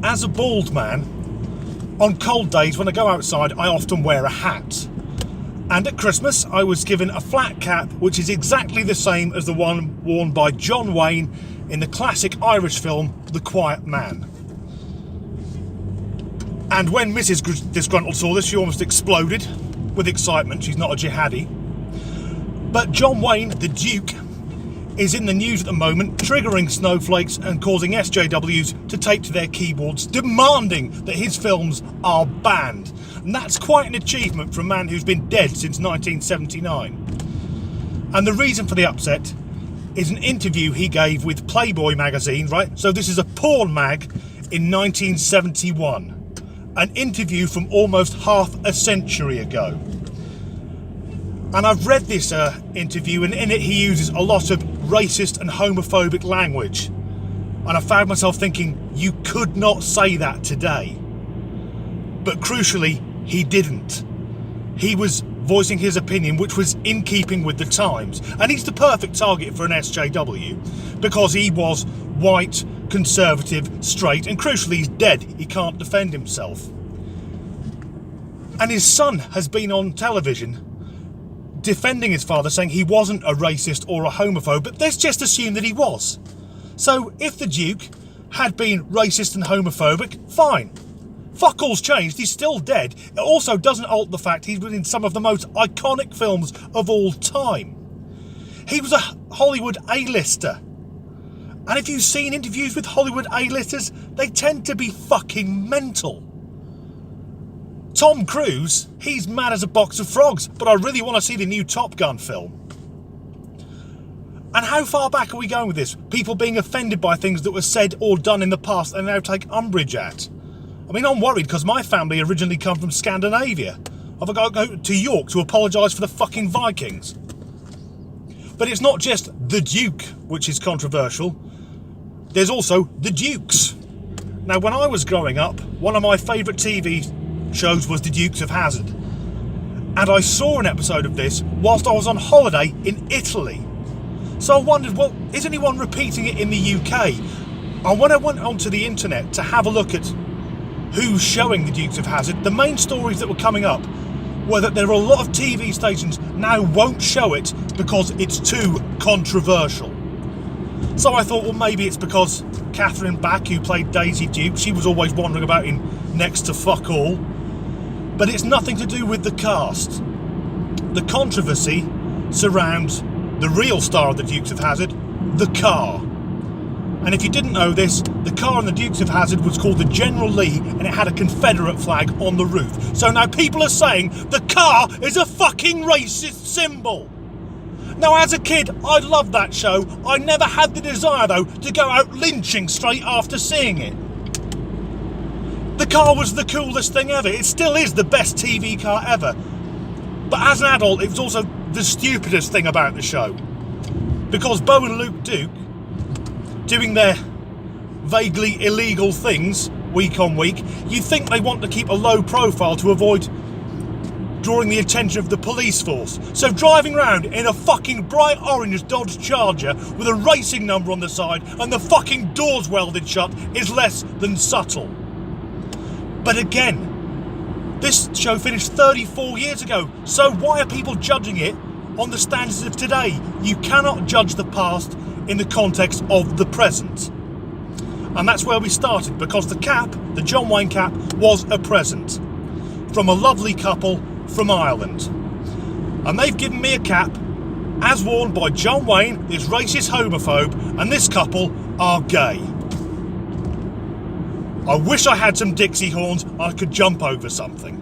as a bald man, on cold days when I go outside, I often wear a hat. And at Christmas, I was given a flat cap, which is exactly the same as the one worn by John Wayne in the classic Irish film, The Quiet Man. And when Mrs. Disgruntled saw this, she almost exploded with excitement. She's not a jihadi. But John Wayne, the Duke, is in the news at the moment, triggering snowflakes and causing SJWs to take to their keyboards, demanding that his films are banned. And that's quite an achievement for a man who's been dead since 1979. And the reason for the upset is an interview he gave with Playboy magazine, right? So this is a porn mag in 1971. An interview from almost half a century ago. And I've read this interview, and in it he uses a lot of racist and homophobic language. And I found myself thinking, you could not say that today. But crucially, he didn't. He was voicing his opinion, which was in keeping with the times. And he's the perfect target for an SJW, because he was white, conservative, straight, and crucially he's dead. He can't defend himself. And his son has been on television defending his father, saying he wasn't a racist or a homophobe, but let's just assume that he was. So if the Duke had been racist and homophobic, fine. Fuck all's changed, he's still dead. It also doesn't alter the fact he's been in some of the most iconic films of all time. He was a Hollywood A-lister. And if you've seen interviews with Hollywood A-listers, they tend to be fucking mental. Tom Cruise, he's mad as a box of frogs, but I really want to see the new Top Gun film. And how far back are we going with this? People being offended by things that were said or done in the past and now take umbrage at. I mean, I'm worried because my family originally come from Scandinavia. I've got to go to York to apologise for the fucking Vikings. But it's not just the Duke which is controversial. There's also the Dukes. Now, when I was growing up, one of my favourite TV shows was The Dukes of Hazzard. And I saw an episode of this whilst I was on holiday in Italy. So I wondered, well, is anyone repeating it in the UK? And when I went onto the internet to have a look at who's showing The Dukes of Hazzard, the main stories that were coming up were that there are a lot of TV stations now won't show it because it's too controversial. So I thought, well, maybe it's because Catherine Back, who played Daisy Duke, she was always wandering about in next to fuck all. But it's nothing to do with the cast. The controversy surrounds the real star of the Dukes of Hazzard, the car. And if you didn't know this, the car in the Dukes of Hazzard was called the General Lee, and it had a Confederate flag on the roof. So now people are saying the car is a fucking racist symbol. Now, as a kid, I loved that show. I never had the desire, though, to go out lynching straight after seeing it. The car was the coolest thing ever. It still is the best TV car ever. But as an adult, it was also the stupidest thing about the show. Because Bo and Luke Duke, doing their vaguely illegal things week on week, you'd think they want to keep a low profile to avoid drawing the attention of the police force. So driving around in a fucking bright orange Dodge Charger with a racing number on the side and the fucking doors welded shut is less than subtle. But again, this show finished 34 years ago, so why are people judging it on the standards of today? You cannot judge the past in the context of the present. And that's where we started, because the cap, the John Wayne cap, was a present from a lovely couple from Ireland. And they've given me a cap as worn by John Wayne, this racist homophobe, and this couple are gay. I wish I had some Dixie horns and I could jump over something.